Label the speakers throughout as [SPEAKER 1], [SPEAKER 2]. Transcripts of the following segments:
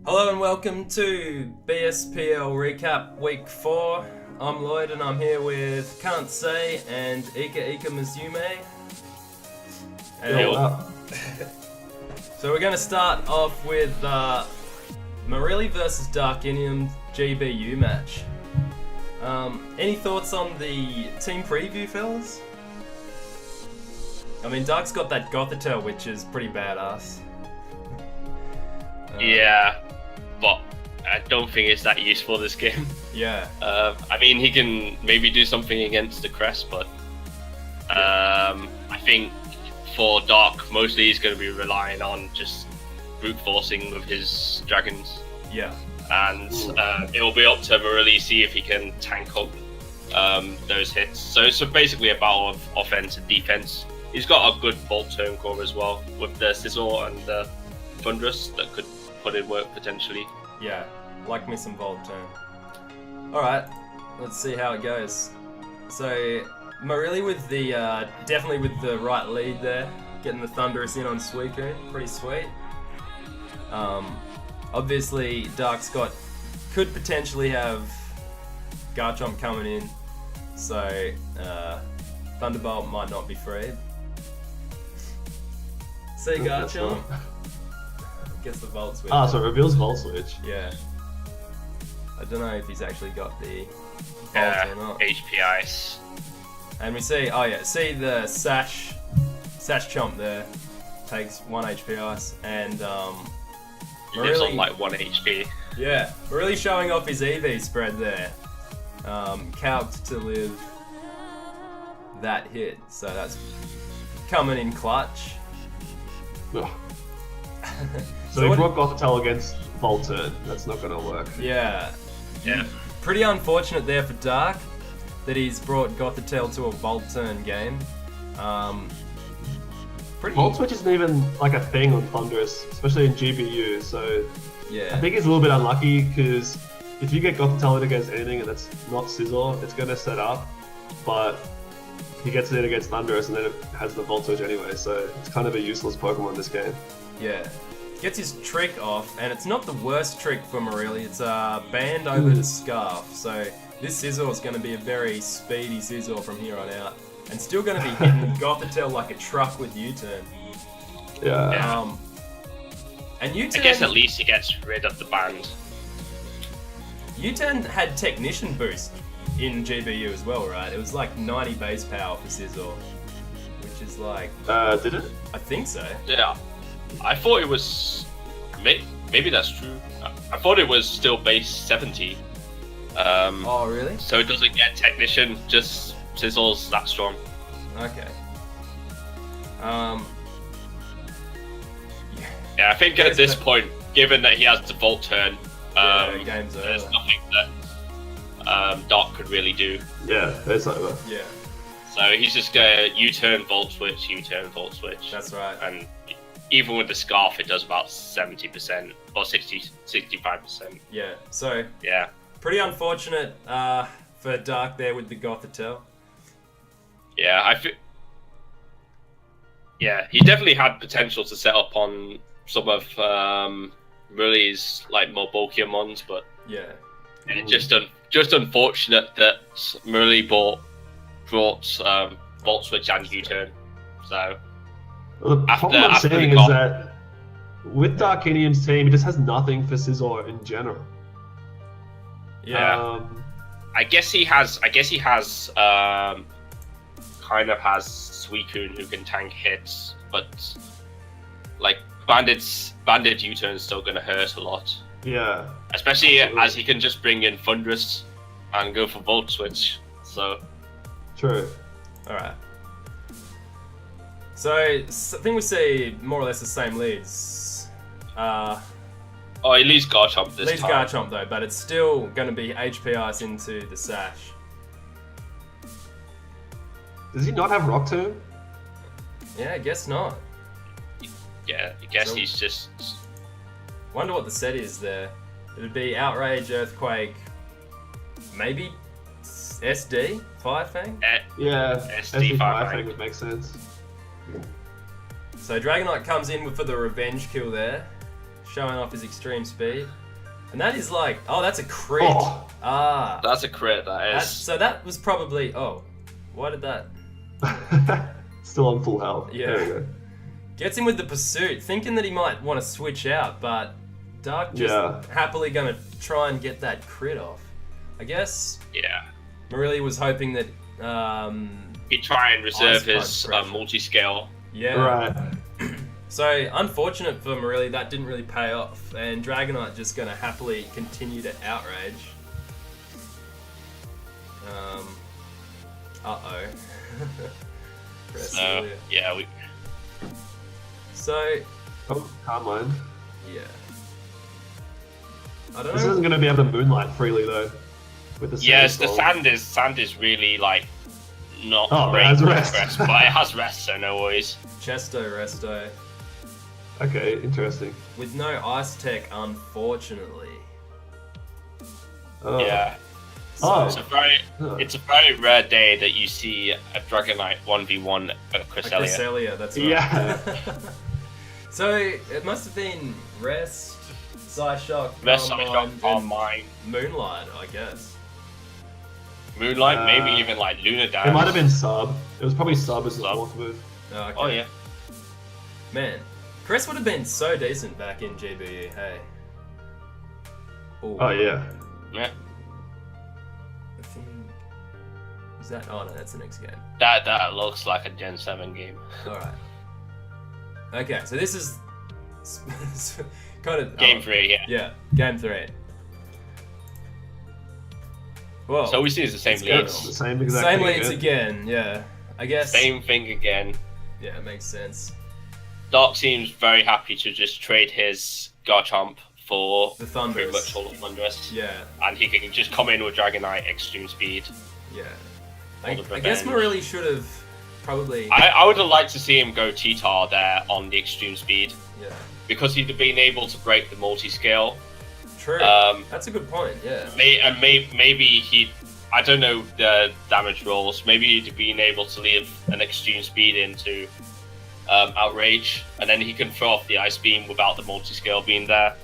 [SPEAKER 1] Hello and welcome to BSPL Recap Week 4. I'm Lloyd and I'm here with Can't Say and Ika Mizume. So we're going to start off with Marelli versus Darkinium GBU match. Any thoughts on the team preview, fellas? I mean, Dark's got that Gothitelle, which is pretty badass.
[SPEAKER 2] Yeah, but I don't think it's that useful this game.
[SPEAKER 1] Yeah.
[SPEAKER 2] I mean, he can maybe do something against the Crest, but I think for Dark, mostly he's going to be relying on just brute forcing with his dragons.
[SPEAKER 1] Yeah.
[SPEAKER 2] And it will be up to Marelli see if he can tank up those hits. So it's basically a battle of offense and defense. He's got a good Bolt turn core as well with the Sizzle and the Thunderous that could put in work potentially.
[SPEAKER 1] Yeah, like me some Volt turn. Alright, let's see how it goes. So, Marelli with the, definitely with the right lead there, getting the Thunderous in on Suicune, pretty sweet. Obviously, Dark's could potentially have Garchomp coming in, so Thunderbolt might not be freed. See Garchomp. Gets the Volt Switch.
[SPEAKER 3] So it reveals Volt Switch.
[SPEAKER 1] Yeah. I don't know if he's actually got the Volt or not.
[SPEAKER 2] HP Ice.
[SPEAKER 1] And we see, see the Sash Chomp there. Takes 1 HP Ice. And
[SPEAKER 2] He lives on like 1 HP.
[SPEAKER 1] Yeah, really showing off his EV spread there. Calced to live that hit. So that's coming in clutch.
[SPEAKER 3] Ugh. So he brought Gothitelle against Volt turn. That's not going to work.
[SPEAKER 1] Yeah.
[SPEAKER 2] Yeah.
[SPEAKER 1] Pretty unfortunate there for Dark that he's brought Gothitelle to a Volt turn game.
[SPEAKER 3] Volt Switch isn't even like a thing on Thunderous, especially in GBU. So
[SPEAKER 1] yeah.
[SPEAKER 3] I think he's a little bit unlucky because if you get Gothitelle against anything and that's not Sizzle, it's going to set up. But he gets it against Thunderous and then it has the Volt Switch anyway. So it's kind of a useless Pokemon in this game.
[SPEAKER 1] Yeah. Gets his trick off, and it's not the worst trick for Marelli. It's banned over the Scarf. So this Sizzle is going to be a very speedy Sizzle from here on out. And still going to be hitting Gothitelle like a truck with U-turn.
[SPEAKER 3] Yeah.
[SPEAKER 1] And U-turn...
[SPEAKER 2] I guess at least he gets rid of the band.
[SPEAKER 1] U-turn had Technician boost in GBU as well, right? It was like 90 base power for Sizzle. Which is like...
[SPEAKER 3] Did it?
[SPEAKER 1] I think so.
[SPEAKER 2] Yeah. I thought it was... Maybe that's true. I thought it was still base 70.
[SPEAKER 1] Oh, really?
[SPEAKER 2] So it doesn't get Technician, just Sizzle's that strong.
[SPEAKER 1] Okay.
[SPEAKER 2] Yeah, I think at this point, given that he has the Volt turn,
[SPEAKER 1] game's
[SPEAKER 2] there's
[SPEAKER 1] over.
[SPEAKER 2] nothing that Dark could really do.
[SPEAKER 3] Yeah, it's over.
[SPEAKER 1] Yeah,
[SPEAKER 2] So he's just gonna U-turn, Volt Switch, U-turn, Volt Switch.
[SPEAKER 1] that's right.
[SPEAKER 2] And even with the Scarf, it does about 70% or 65%.
[SPEAKER 1] Yeah, so
[SPEAKER 2] Yeah.
[SPEAKER 1] pretty unfortunate for Dark there with the Gothitelle.
[SPEAKER 2] Yeah, Yeah, he definitely had potential to set up on some of Murray's like more bulkier mons, but
[SPEAKER 1] Yeah.
[SPEAKER 2] it's just unfortunate that Murray brought Volt Switch and U-turn. So
[SPEAKER 3] Well, the problem I'm
[SPEAKER 2] after
[SPEAKER 3] saying
[SPEAKER 2] the
[SPEAKER 3] is
[SPEAKER 2] comp-
[SPEAKER 3] that with Darkinium's team, he just has nothing for Sizzle in general.
[SPEAKER 1] Yeah.
[SPEAKER 2] I guess he has kind of has Suicune who can tank hits, but like Bandit U-turn is still gonna hurt a lot.
[SPEAKER 3] Yeah.
[SPEAKER 2] Especially
[SPEAKER 3] Absolutely.
[SPEAKER 2] as he can just bring in Thunderous and go for Volt Switch. So
[SPEAKER 3] True.
[SPEAKER 1] Alright. So, I think we see more or less the same leads.
[SPEAKER 2] he leaves Garchomp this
[SPEAKER 1] Leads
[SPEAKER 2] time.
[SPEAKER 1] Garchomp though, but it's still going to be HP Ice into the Sash.
[SPEAKER 3] Does he not have Rock Tomb?
[SPEAKER 1] Yeah, I guess not.
[SPEAKER 2] Yeah, I guess
[SPEAKER 1] So-
[SPEAKER 2] he's just...
[SPEAKER 1] Wonder what the set is there. It would be Outrage, Earthquake, maybe SD? Fire Fang?
[SPEAKER 3] Yeah.
[SPEAKER 2] SD5
[SPEAKER 3] SD5 thing would make sense.
[SPEAKER 1] So Dragonite comes in for the revenge kill there. showing off his extreme speed. And that is like, oh, that's a crit.
[SPEAKER 3] Oh.
[SPEAKER 1] Ah.
[SPEAKER 2] That's a crit, that is.
[SPEAKER 1] So that was probably, oh, why did that?
[SPEAKER 3] Still on full health.
[SPEAKER 1] Yeah.
[SPEAKER 3] There we go.
[SPEAKER 1] Gets him with the pursuit, thinking that he might want to switch out, but Dark just happily going to try and get that crit off. I guess
[SPEAKER 2] Yeah.
[SPEAKER 1] Morelli was hoping that...
[SPEAKER 2] He'd try and reserve
[SPEAKER 1] Ice
[SPEAKER 2] his
[SPEAKER 1] Punch
[SPEAKER 2] multi-scale.
[SPEAKER 1] yeah.
[SPEAKER 3] Right.
[SPEAKER 1] So, unfortunate for Morelli, that didn't really pay off, and Dragonite just going to happily continue to outrage. Uh-oh.
[SPEAKER 2] So, yeah, we...
[SPEAKER 1] So,
[SPEAKER 3] Oh, can't mind.
[SPEAKER 1] yeah. I don't
[SPEAKER 3] This
[SPEAKER 1] know.
[SPEAKER 3] isn't going to be able to moonlight freely though. With the
[SPEAKER 2] Yes, the
[SPEAKER 3] sandstorm.
[SPEAKER 2] sand is really, like, not
[SPEAKER 3] Oh, it
[SPEAKER 2] great
[SPEAKER 3] has
[SPEAKER 2] with
[SPEAKER 3] rest.
[SPEAKER 2] but it has rest, so no worries.
[SPEAKER 1] Chesto Resto.
[SPEAKER 3] Okay, interesting.
[SPEAKER 1] With no Ice Tech, unfortunately.
[SPEAKER 3] Oh.
[SPEAKER 2] Yeah.
[SPEAKER 3] Oh.
[SPEAKER 2] It's a very rare day that you see a Dragonite 1v1 a
[SPEAKER 1] A
[SPEAKER 2] Cresselia.
[SPEAKER 1] Cresselia, that's right.
[SPEAKER 3] Yeah.
[SPEAKER 1] So, it must have been Rest, Psyshock,
[SPEAKER 2] Rest,
[SPEAKER 1] Calm
[SPEAKER 2] Psyshock,
[SPEAKER 1] Mind,
[SPEAKER 2] Calm
[SPEAKER 1] and
[SPEAKER 2] Mind,
[SPEAKER 1] Moonlight, I guess.
[SPEAKER 2] Moonlight, maybe even like Lunar Dance.
[SPEAKER 3] It might have been sub. It was probably sub as the
[SPEAKER 2] Sub.
[SPEAKER 3] fourth move.
[SPEAKER 1] Oh, okay.
[SPEAKER 2] Oh yeah.
[SPEAKER 1] Man, Crest would have been so decent back in GBU, hey. Ooh.
[SPEAKER 3] Oh yeah.
[SPEAKER 2] Yeah.
[SPEAKER 1] I think... Is that... Oh no, that's the next game.
[SPEAKER 2] That looks like a Gen 7 game.
[SPEAKER 1] Alright. Okay, so this is... kind of...
[SPEAKER 2] Game 3, yeah.
[SPEAKER 1] Yeah, game 3. Whoa.
[SPEAKER 2] So we see it's the same
[SPEAKER 1] It's
[SPEAKER 3] It's the
[SPEAKER 2] leads.
[SPEAKER 3] same exact
[SPEAKER 1] Same
[SPEAKER 3] thing
[SPEAKER 1] leads
[SPEAKER 3] again.
[SPEAKER 1] again, yeah. I guess...
[SPEAKER 2] Same thing again.
[SPEAKER 1] Yeah, it makes sense.
[SPEAKER 2] Dark seems very happy to just trade his Garchomp for
[SPEAKER 1] The
[SPEAKER 2] pretty
[SPEAKER 1] Thunderous.
[SPEAKER 2] much all the Thunderous.
[SPEAKER 1] Yeah,
[SPEAKER 2] And he can just come in with Dragonite Extreme Speed.
[SPEAKER 1] yeah.
[SPEAKER 2] All
[SPEAKER 1] I
[SPEAKER 2] the
[SPEAKER 1] guess
[SPEAKER 2] revenge.
[SPEAKER 1] Morelli should have probably...
[SPEAKER 2] I would have liked to see him go T-Tar there on the Extreme Speed.
[SPEAKER 1] Yeah,
[SPEAKER 2] Because he'd have been able to break the multi-scale.
[SPEAKER 1] true. That's a good point, yeah.
[SPEAKER 2] Maybe he'd... I don't know the damage rolls. Maybe he'd have been able to leave an Extreme Speed into Outrage. And then he can throw off the Ice Beam without the multi-scale being there.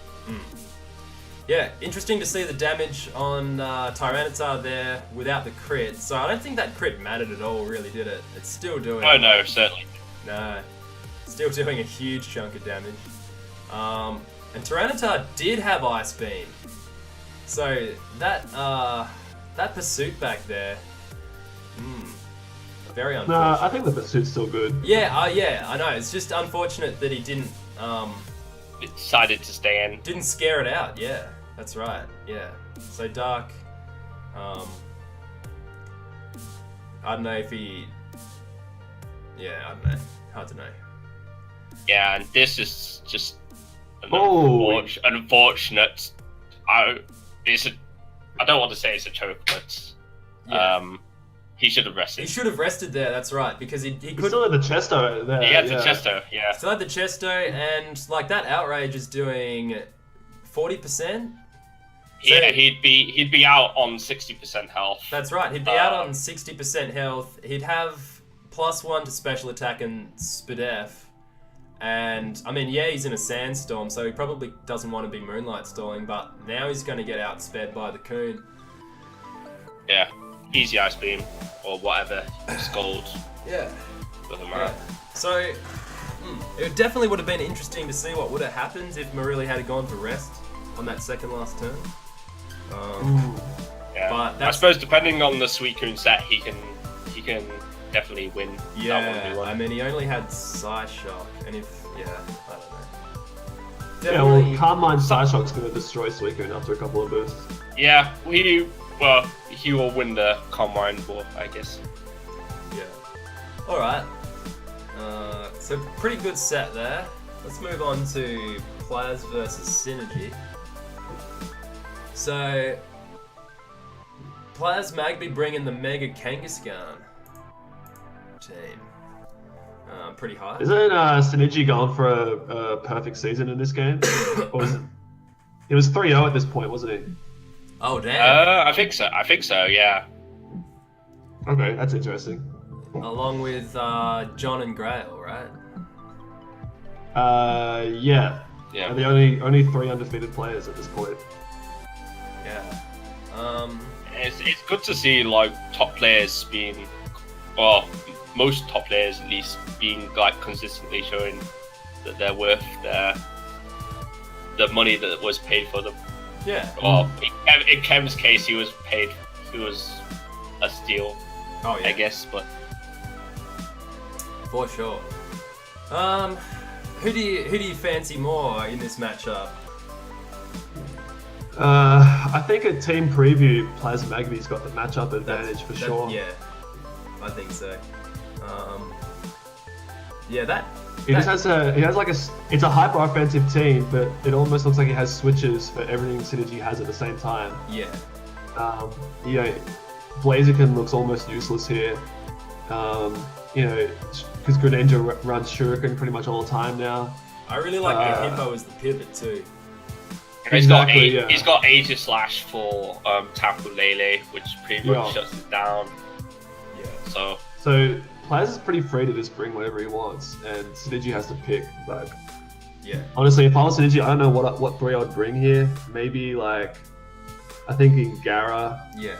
[SPEAKER 1] Yeah, interesting to see the damage on Tyranitar there without the crit. So I don't think that crit mattered at all, really, did it? It's still doing...
[SPEAKER 2] Oh no, certainly.
[SPEAKER 1] No. Still doing a huge chunk of damage. And Tyranitar did have Ice Beam. So that pursuit back there... very unfortunate.
[SPEAKER 3] Nah, I think the pursuit's still good.
[SPEAKER 1] Yeah, yeah, I know. It's just unfortunate that he didn't
[SPEAKER 2] It decided to stay in.
[SPEAKER 1] didn't scare it out. Yeah, that's right. Yeah. So Dark, I don't know if he. Yeah, I don't know. Hard to know.
[SPEAKER 2] Yeah, and this is just an
[SPEAKER 3] Oh.
[SPEAKER 2] unfortunate. I don't want to say it's a choke, but
[SPEAKER 1] Yeah.
[SPEAKER 2] he should have rested.
[SPEAKER 1] He should have rested there. That's right, because he
[SPEAKER 3] He
[SPEAKER 1] could.
[SPEAKER 3] still had the Chesto there.
[SPEAKER 2] He had the
[SPEAKER 3] yeah.
[SPEAKER 2] Chesto, yeah.
[SPEAKER 1] Still had the Chesto, and like that outrage is doing 40%.
[SPEAKER 2] Yeah, he'd be out on 60% health.
[SPEAKER 1] That's right. He'd be out on 60% health. He'd have +1 to special attack and Spadef. And, I mean, yeah, he's in a sandstorm, so he probably doesn't want to be Moonlight Stalling, but now he's going to get outsped by the Coon.
[SPEAKER 2] Yeah, easy Ice Beam or whatever. Scald,
[SPEAKER 1] Yeah.
[SPEAKER 2] doesn't
[SPEAKER 1] Yeah.
[SPEAKER 2] matter.
[SPEAKER 1] So, it definitely would have been interesting to see what would have happened if Morelli had gone for rest on that second last turn.
[SPEAKER 2] Yeah,
[SPEAKER 1] But
[SPEAKER 2] I
[SPEAKER 1] that's-
[SPEAKER 2] suppose depending on the Suicune set, he can definitely win. that
[SPEAKER 1] Yeah,
[SPEAKER 2] 1v1.
[SPEAKER 1] I mean, he only had Psyshock, and if, yeah, I don't know.
[SPEAKER 3] Yeah, well, Calm Mind Psyshock's going to destroy Suicune after a couple of bursts.
[SPEAKER 2] Yeah, he will win the Combine War, I guess.
[SPEAKER 1] Yeah. Alright. So, pretty good set there. Let's move on to Plaz versus Synergy. So, Plaz Magby bringing the Mega Kangaskhan team. Pretty high.
[SPEAKER 3] Isn't Synergy going for a perfect season in this game? Or was it? He was 3-0 at this point, wasn't he?
[SPEAKER 1] Oh, damn.
[SPEAKER 2] I think so. Yeah.
[SPEAKER 3] Okay, that's interesting.
[SPEAKER 1] Along with John and Grail, right?
[SPEAKER 3] Yeah.
[SPEAKER 2] Yeah.
[SPEAKER 3] And the only 3 undefeated players at this point.
[SPEAKER 1] Yeah.
[SPEAKER 2] It's good to see like top players being, well, most top players at least being like consistently showing that they're worth the money that was paid for them.
[SPEAKER 1] Yeah.
[SPEAKER 2] Or in Kem's case, he was a steal,
[SPEAKER 1] Oh yeah.
[SPEAKER 2] I guess. But
[SPEAKER 1] For sure. Who do you fancy more in this matchup?
[SPEAKER 3] I think at team preview, Plasmagny's got the matchup advantage for sure.
[SPEAKER 1] Yeah, I think so. Yeah,
[SPEAKER 3] He has it's a hyper offensive team, but it almost looks like he has switches for everything Synergy has at the same time.
[SPEAKER 1] Yeah.
[SPEAKER 3] Blaziken looks almost useless here. Because Greninja runs Shuriken pretty much all the time now.
[SPEAKER 1] I really like the Hippo as the pivot too.
[SPEAKER 2] he's got Aegis Slash for Tapu Lele, which pretty much shuts it down.
[SPEAKER 1] Yeah.
[SPEAKER 3] So Plaz is pretty free to just bring whatever he wants, and Synergy has to pick. Like,
[SPEAKER 1] yeah.
[SPEAKER 3] honestly, if I was Synergy, I don't know what 3 I'd bring here. Maybe like, I think in Gara.
[SPEAKER 1] Yeah.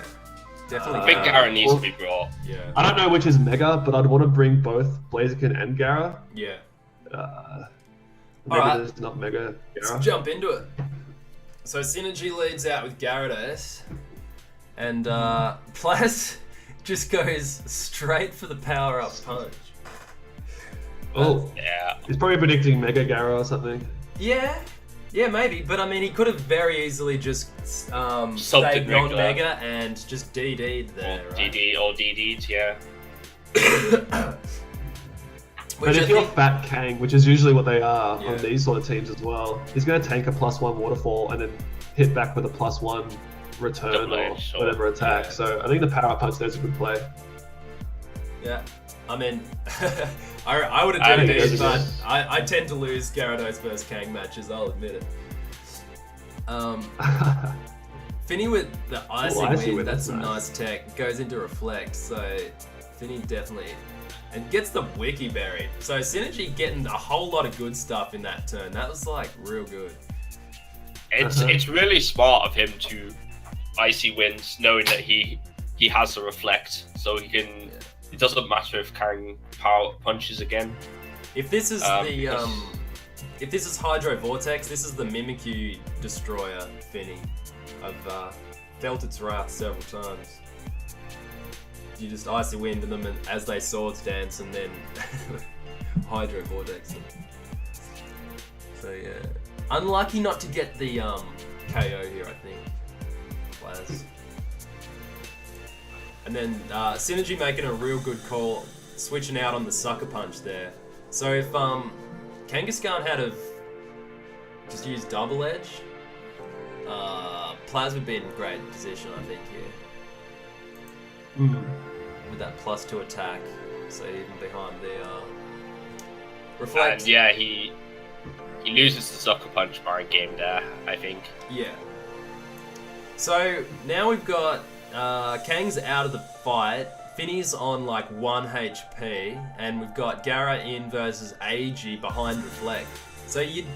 [SPEAKER 1] Definitely.
[SPEAKER 2] I think Gara needs to be brought.
[SPEAKER 1] Yeah.
[SPEAKER 3] I don't know which is Mega, but I'd want to bring both Blaziken and Gara.
[SPEAKER 1] Yeah.
[SPEAKER 3] Maybe
[SPEAKER 1] Alright.
[SPEAKER 3] there's not Mega Gara.
[SPEAKER 1] Let's jump into it. So Synergy leads out with Gyarados, and Plaz just goes straight for the power-up punch.
[SPEAKER 3] Oh,
[SPEAKER 2] Yeah.
[SPEAKER 3] he's probably predicting Mega Gara or something.
[SPEAKER 1] Yeah, maybe. But I mean, he could have very easily just
[SPEAKER 2] Something
[SPEAKER 1] stayed
[SPEAKER 2] regular.
[SPEAKER 1] non-mega and just DD'd there, right?
[SPEAKER 2] DD'd, yeah.
[SPEAKER 3] But if you're Fat Kang, which is usually what they are
[SPEAKER 1] Yeah.
[SPEAKER 3] on these sort of teams as well, he's going to tank a +1 waterfall and then hit back with a +1 return
[SPEAKER 2] Double
[SPEAKER 3] or
[SPEAKER 2] edge,
[SPEAKER 3] whatever attack.
[SPEAKER 1] Yeah.
[SPEAKER 3] So I think the power up punch there's a good play.
[SPEAKER 1] Yeah, I mean, I would
[SPEAKER 3] I
[SPEAKER 1] have
[SPEAKER 3] think
[SPEAKER 1] done
[SPEAKER 3] it
[SPEAKER 1] it,
[SPEAKER 3] is,
[SPEAKER 1] but
[SPEAKER 3] yeah.
[SPEAKER 1] I tend to lose Gyarados versus Kang matches, I'll admit it. Finny with the Icy
[SPEAKER 3] Icy
[SPEAKER 1] Wind,
[SPEAKER 3] Wind,
[SPEAKER 1] that's
[SPEAKER 3] that's
[SPEAKER 1] some
[SPEAKER 3] nice.
[SPEAKER 1] nice tech, goes into Reflect, so Finny definitely... And gets the Wiki Berry. So Synergy getting a whole lot of good stuff in that turn. That was like real good.
[SPEAKER 2] It's really smart of him to Icy Winds, knowing that he has the Reflect, so he can.
[SPEAKER 1] Yeah.
[SPEAKER 2] It doesn't matter if Kang power punches again.
[SPEAKER 1] If this is
[SPEAKER 2] because-
[SPEAKER 1] if this is Hydro Vortex, this is the Mimikyu Destroyer Finny. I've felt its wrath several times. You just Icy Wind them and as they swords dance and then Hydro Vortex them. So yeah. Unlucky not to get the KO here, I think. Plaz. And then Synergy making a real good call, switching out on the Sucker Punch there. So if Kangaskhan had have just used Double Edge, Plaz would be in great position, I think, here. With that +2 attack, so even behind the Reflect.
[SPEAKER 2] And yeah, he loses the Sucker Punch bar game there, I think.
[SPEAKER 1] Yeah. So now we've got Kang's out of the fight. Finny's on like 1 HP, and we've got Gara in versus AG behind Reflect. So you'd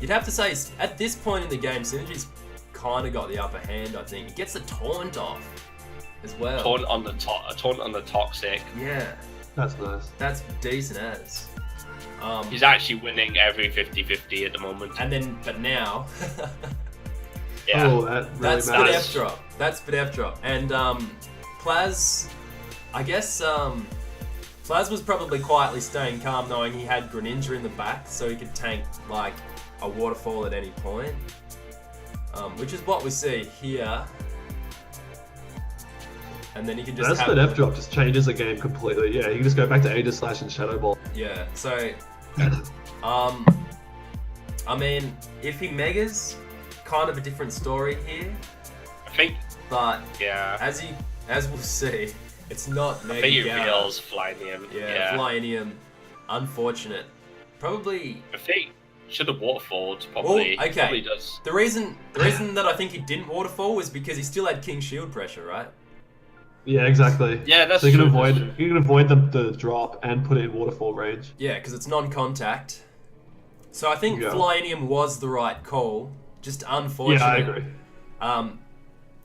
[SPEAKER 1] have to say at this point in the game, Synergy's kind of got the upper hand. I think he gets the taunt off as well.
[SPEAKER 2] Taunt on the Toxic.
[SPEAKER 1] Yeah,
[SPEAKER 3] That's nice.
[SPEAKER 1] that's decent as.
[SPEAKER 2] He's actually winning every 50-50 at the moment.
[SPEAKER 1] And then, but now,
[SPEAKER 2] Yeah.
[SPEAKER 3] Oh, that really
[SPEAKER 1] that's
[SPEAKER 3] matters.
[SPEAKER 1] F drop. That's F drop. And Plaz, I guess Plaz was probably quietly staying calm, knowing he had Greninja in the back, so he could tank like a waterfall at any point. Which is what we see here. And then he can just
[SPEAKER 3] That's
[SPEAKER 1] have...
[SPEAKER 3] that F drop just changes the game completely. Yeah, you can just go back to Aegis Slash and Shadow Ball.
[SPEAKER 1] Yeah, so I mean, if he megas, kind of a different story here.
[SPEAKER 2] I think.
[SPEAKER 1] But
[SPEAKER 2] Yeah.
[SPEAKER 1] as we'll see, it's not
[SPEAKER 2] I
[SPEAKER 1] mega
[SPEAKER 2] think it
[SPEAKER 1] Gara.
[SPEAKER 2] reveals Flynium.
[SPEAKER 1] Yeah, Flyinium. Unfortunate. Probably
[SPEAKER 2] I think should have waterfalled. Probably.
[SPEAKER 1] Well, okay.
[SPEAKER 2] Probably does.
[SPEAKER 1] the reason that I think he didn't waterfall was because he still had King Shield pressure, right?
[SPEAKER 3] Yeah, exactly.
[SPEAKER 2] Yeah, that's
[SPEAKER 3] So you can
[SPEAKER 2] true,
[SPEAKER 3] avoid
[SPEAKER 2] that's true.
[SPEAKER 3] the drop and put it in waterfall range.
[SPEAKER 1] Yeah, because it's non-contact. So I think
[SPEAKER 3] Yeah.
[SPEAKER 1] Flyinium was the right call. Just
[SPEAKER 3] Yeah,
[SPEAKER 1] unfortunate.
[SPEAKER 3] I agree.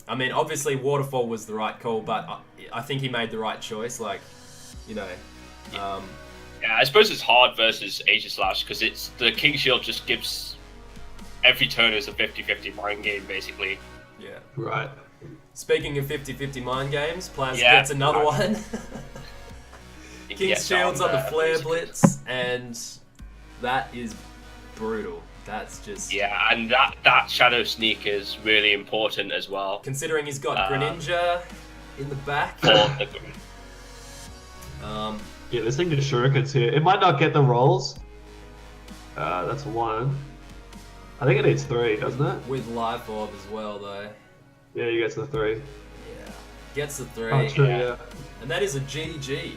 [SPEAKER 1] I mean, obviously Waterfall was the right call, but I think he made the right choice. Like, you know,
[SPEAKER 2] Yeah, I suppose it's hard versus Aegis Slash because it's the King Shield just gives every turn is a 50-50 mind game basically.
[SPEAKER 1] yeah.
[SPEAKER 3] Right.
[SPEAKER 1] Speaking of 50-50 mind games, Plaz
[SPEAKER 2] Yeah.
[SPEAKER 1] gets another one.
[SPEAKER 2] He
[SPEAKER 1] King's
[SPEAKER 2] gets
[SPEAKER 1] Shield's on the Flare
[SPEAKER 2] basically.
[SPEAKER 1] Blitz, and that is brutal. That's just...
[SPEAKER 2] Yeah, and that Shadow Sneak is really important as well.
[SPEAKER 1] Considering he's got Greninja in the back.
[SPEAKER 2] For the
[SPEAKER 3] Yeah, this thing just shurikens here. It might not get the rolls. That's 1. I think it needs 3, doesn't it?
[SPEAKER 1] With Life Orb as well, though.
[SPEAKER 3] Yeah, you get to the 3.
[SPEAKER 1] Yeah. Gets the 3.
[SPEAKER 3] Oh, true,
[SPEAKER 2] Yeah.
[SPEAKER 3] yeah.
[SPEAKER 1] And that is a GG.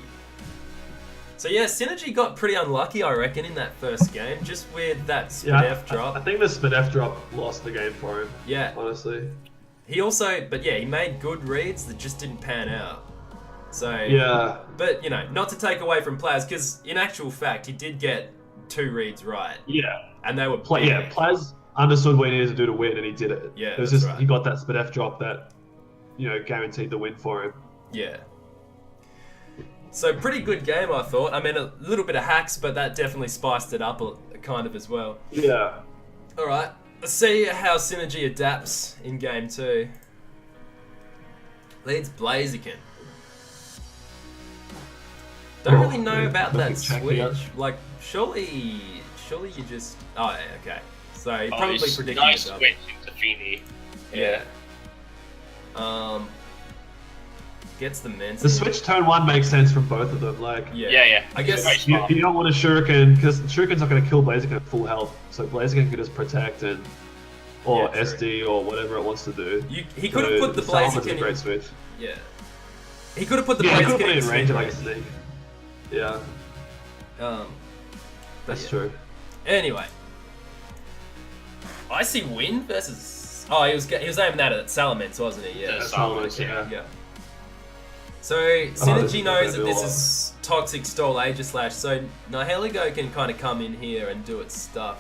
[SPEAKER 1] So yeah, Synergy got pretty unlucky, I reckon, in that first game, just with that
[SPEAKER 3] Yeah,
[SPEAKER 1] Spin F drop.
[SPEAKER 3] I think the Spin F drop lost the game for him,
[SPEAKER 1] Yeah.
[SPEAKER 3] honestly.
[SPEAKER 1] He also, but yeah, he made good reads that just didn't pan out. So
[SPEAKER 3] Yeah.
[SPEAKER 1] But you know, not to take away from Plaz, because in actual fact, he did get 2 reads right,
[SPEAKER 3] Yeah.
[SPEAKER 1] and they were
[SPEAKER 3] Yeah, Plaz understood what he needed to do to win, and he did it.
[SPEAKER 1] Yeah,
[SPEAKER 3] it was
[SPEAKER 1] that's
[SPEAKER 3] just
[SPEAKER 1] right.
[SPEAKER 3] he got that Spin F drop that, guaranteed the win for him.
[SPEAKER 1] Yeah. So pretty good game, I thought. I mean, a little bit of hacks, but that definitely spiced it up kind of as well.
[SPEAKER 3] Yeah.
[SPEAKER 1] All right, let's see how Synergy adapts in game 2. Leads Blaziken. Don't really know about that
[SPEAKER 3] perfect check
[SPEAKER 1] switch.
[SPEAKER 3] here.
[SPEAKER 1] Like, surely you just... Oh, yeah, okay. So he
[SPEAKER 2] Oh,
[SPEAKER 1] probably
[SPEAKER 2] it's
[SPEAKER 1] predicted
[SPEAKER 2] nice
[SPEAKER 1] it up.
[SPEAKER 2] switch into Feeny.
[SPEAKER 1] Yeah. Gets the Mensa.
[SPEAKER 3] The switch turn 1 makes sense from both of them. Like,
[SPEAKER 2] Yeah.
[SPEAKER 1] I guess-
[SPEAKER 2] Very
[SPEAKER 3] you,
[SPEAKER 2] smart.
[SPEAKER 3] you don't want a Shuriken, because Shuriken's not going to kill Blaziken at full health. So Blaziken can just protect or
[SPEAKER 1] Yeah, true.
[SPEAKER 3] SD or whatever it wants to do.
[SPEAKER 1] He could have put the
[SPEAKER 3] Salmon's
[SPEAKER 1] Blaziken
[SPEAKER 3] a great
[SPEAKER 1] in...
[SPEAKER 3] switch.
[SPEAKER 1] Yeah. He could have put the
[SPEAKER 3] Yeah, he could
[SPEAKER 1] Blaziken
[SPEAKER 3] put it in range
[SPEAKER 1] swing
[SPEAKER 3] like a snake. Yeah,
[SPEAKER 1] but
[SPEAKER 3] that's
[SPEAKER 1] yeah.
[SPEAKER 3] true.
[SPEAKER 1] Anyway, I see Win versus. Oh, he was aiming that at Salamence, wasn't he? Yeah.
[SPEAKER 2] Yeah.
[SPEAKER 3] Salamence,
[SPEAKER 2] yeah.
[SPEAKER 1] Yeah. So
[SPEAKER 3] this
[SPEAKER 1] Synergy
[SPEAKER 3] is
[SPEAKER 1] knows that
[SPEAKER 3] gonna
[SPEAKER 1] this
[SPEAKER 3] do a
[SPEAKER 1] is Toxic Stole Aegislash, so Nihilego can kind of come in here and do its stuff.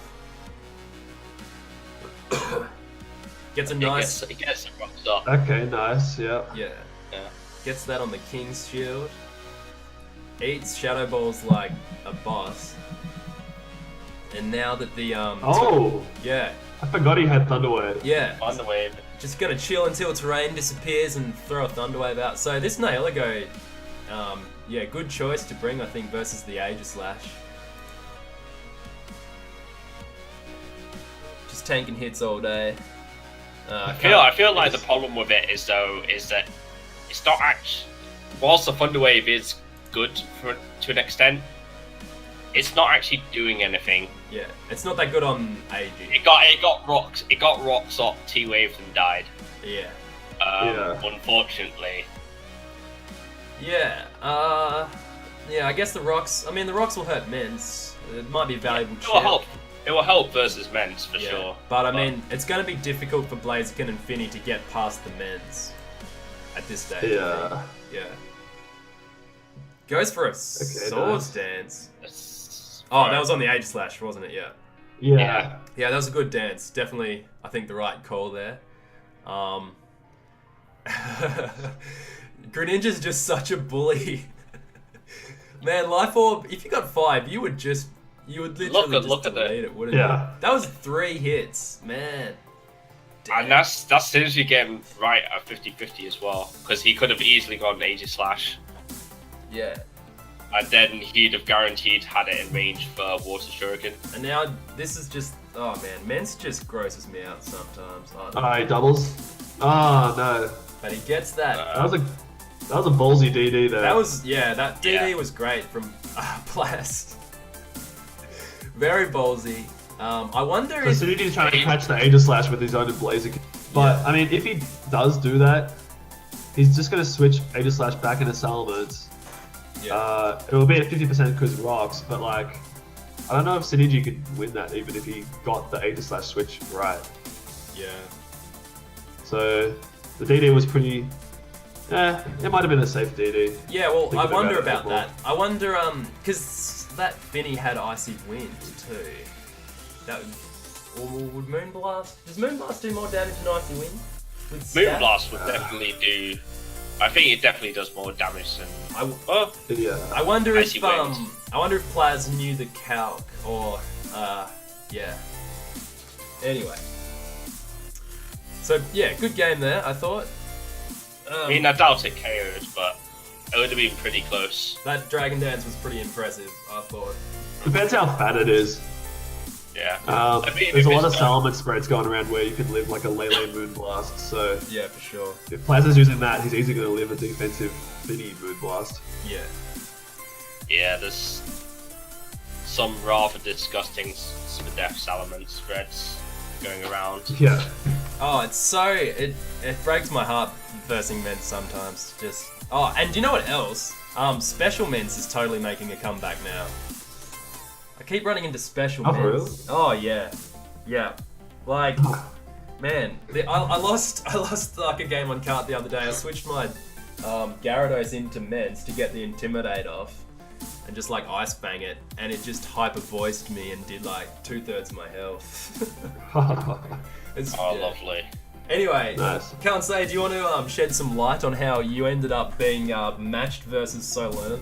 [SPEAKER 1] Gets a nice.
[SPEAKER 2] He gets a rock stop.
[SPEAKER 3] Okay, nice. Yeah.
[SPEAKER 1] Yeah.
[SPEAKER 2] Yeah.
[SPEAKER 1] Gets that on the King's Shield. Eats Shadow Balls like a boss. And now that the
[SPEAKER 3] Oh,
[SPEAKER 1] yeah,
[SPEAKER 3] I forgot he had Thunderwave.
[SPEAKER 1] yeah,
[SPEAKER 2] On the wave.
[SPEAKER 1] just gonna chill until terrain disappears and throw a Thunderwave out. So this Nihilego, yeah, good choice to bring, I think, versus the Aegislash. Just tanking hits all day.
[SPEAKER 2] I feel like the problem with it is that it's not actually. Whilst the Thunder Wave is good to an extent, it's not actually doing anything.
[SPEAKER 1] Yeah, it's not that good on AG.
[SPEAKER 2] It got rocks off T-Wave and died.
[SPEAKER 1] Yeah.
[SPEAKER 2] Unfortunately.
[SPEAKER 1] Yeah, yeah, I guess the rocks, I mean, the rocks will hurt Mints. It might be a valuable
[SPEAKER 2] It will
[SPEAKER 1] chip.
[SPEAKER 2] help. It will help versus Mens for
[SPEAKER 1] Yeah,
[SPEAKER 2] sure.
[SPEAKER 1] But I mean, it's going to be difficult for Blaziken and Finny to get past the Mens at this stage. I
[SPEAKER 3] Yeah.
[SPEAKER 1] think. Yeah. Goes for a Swords Dance. Oh, that was on the Aegislash, wasn't it? Yeah.
[SPEAKER 3] Yeah.
[SPEAKER 1] Yeah, that was a good dance. Definitely, I think, the right call there. Greninja's just such a bully. Man, Life Orb, if you got 5, you would literally
[SPEAKER 2] Look at that.
[SPEAKER 1] delete it, wouldn't
[SPEAKER 3] Yeah.
[SPEAKER 1] you? That was 3 hits, man.
[SPEAKER 2] And that's Synergy getting right at 50-50 as well, because he could have easily gone Aegislash,
[SPEAKER 1] Yeah.
[SPEAKER 2] and then he'd have guaranteed had it in range for Water Shuriken.
[SPEAKER 1] And now this is just, oh man, Mence just grosses me out sometimes. I don't know.
[SPEAKER 3] Alright, doubles. Oh no.
[SPEAKER 1] But he gets that.
[SPEAKER 3] That was a ballsy DD there.
[SPEAKER 1] That was, yeah, that DD
[SPEAKER 2] Yeah.
[SPEAKER 1] was great from Blast. Very ballsy. I wonder
[SPEAKER 3] So
[SPEAKER 1] if...
[SPEAKER 3] Synergy's trying to catch the Aegislash with his own Blaziken. But,
[SPEAKER 1] Yeah.
[SPEAKER 3] I mean, if he does do that, he's just going to switch Aegislash back into Salamence.
[SPEAKER 1] Yeah.
[SPEAKER 3] It will be at 50% because rocks, but like, I don't know if Synergy could win that even if he got the Aegislash switch right.
[SPEAKER 1] Yeah.
[SPEAKER 3] So, the DD was pretty... it might have been a safe DD.
[SPEAKER 1] Yeah, well, I
[SPEAKER 3] Thinking
[SPEAKER 1] wonder
[SPEAKER 3] about it
[SPEAKER 1] about that. I wonder, because that Finny had Icy Wind too. That would Moonblast? Does Moonblast do more damage than Icy Wind? With stat?
[SPEAKER 2] Moonblast would definitely do. I think it definitely does more damage than.
[SPEAKER 3] Yeah.
[SPEAKER 1] I wonder
[SPEAKER 2] Icy
[SPEAKER 1] if
[SPEAKER 2] Wind.
[SPEAKER 1] I wonder if Plaz knew the calc or yeah. Anyway. So yeah, good game there. I thought.
[SPEAKER 2] I mean, I doubt it KO'd, but it would have been pretty close.
[SPEAKER 1] That Dragon Dance was pretty impressive. I thought.
[SPEAKER 3] Depends how fat it is.
[SPEAKER 2] Yeah. I mean,
[SPEAKER 3] There's a
[SPEAKER 2] if
[SPEAKER 3] lot of
[SPEAKER 2] it's
[SPEAKER 3] salmon spreads going around where you can live like a Lele Moonblast, so
[SPEAKER 1] Yeah, for sure.
[SPEAKER 3] if Plaza's using that, he's easily going to live a defensive mini Moonblast.
[SPEAKER 1] Yeah.
[SPEAKER 2] Yeah, there's some rather disgusting Spadef Salomon spreads going around.
[SPEAKER 3] Yeah.
[SPEAKER 1] Oh, it's so it breaks my heart versing Mints sometimes. Just and you know what else? Special Mints is totally making a comeback now. I keep running into special
[SPEAKER 3] Oh,
[SPEAKER 1] Mints.
[SPEAKER 3] really?
[SPEAKER 1] Oh yeah, yeah. Like, man, I lost like a game on Cant the other day. I switched my Gyarados into Mints to get the Intimidate off, and just like ice bang it, and it just hyper voiced me and did like 2/3 of my health. It's,
[SPEAKER 2] Oh,
[SPEAKER 1] yeah.
[SPEAKER 2] lovely.
[SPEAKER 1] Anyway,
[SPEAKER 3] Nice.
[SPEAKER 1] Can't say, do you want to shed some light on how you ended up being matched versus Solern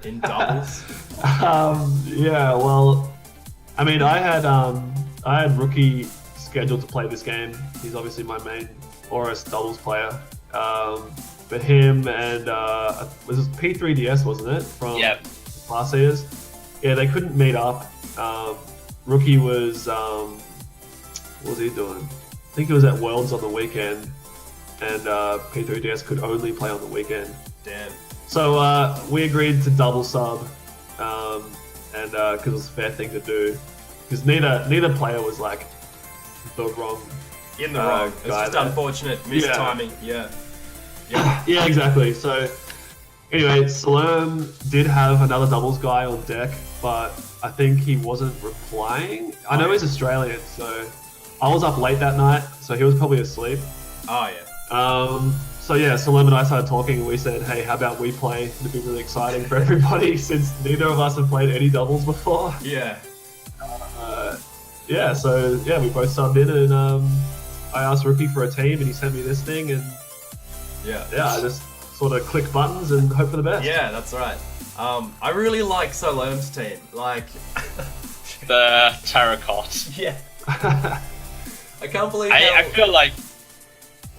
[SPEAKER 1] in doubles?
[SPEAKER 3] Yeah, well, I mean, I had Rookie scheduled to play this game. He's obviously my main Aurus doubles player. But him and was it P3DS, wasn't it? From
[SPEAKER 2] Yep.
[SPEAKER 3] last year's. Yeah, they couldn't meet up. Rookie was what was he doing? I think he was at Worlds on the weekend, and P3DS could only play on the weekend.
[SPEAKER 1] Damn.
[SPEAKER 3] So we agreed to double sub, and because it was a fair thing to do, because neither player was like the wrong.
[SPEAKER 1] In the wrong. It's
[SPEAKER 3] guy
[SPEAKER 1] just
[SPEAKER 3] there.
[SPEAKER 1] unfortunate mistiming. Yeah.
[SPEAKER 3] Yeah, exactly. So anyway, Salerm did have another doubles guy on deck, but I think he wasn't replying. I know he's Australian, so I was up late that night, so he was probably asleep.
[SPEAKER 1] Oh yeah.
[SPEAKER 3] So yeah, Salerm and I started talking, and we said, hey, how about we play? It'd be really exciting for everybody since neither of us have played any doubles before.
[SPEAKER 1] Yeah.
[SPEAKER 3] Yeah, so yeah, we both subbed in, and I asked Rookie for a team, and he sent me this thing, and
[SPEAKER 1] Yeah.
[SPEAKER 3] yeah, I just sort of click buttons and hope for the best.
[SPEAKER 1] Yeah, that's right. I really like Solerm's team. Like,
[SPEAKER 2] The Terracot.
[SPEAKER 1] yeah. I can't believe
[SPEAKER 2] I feel like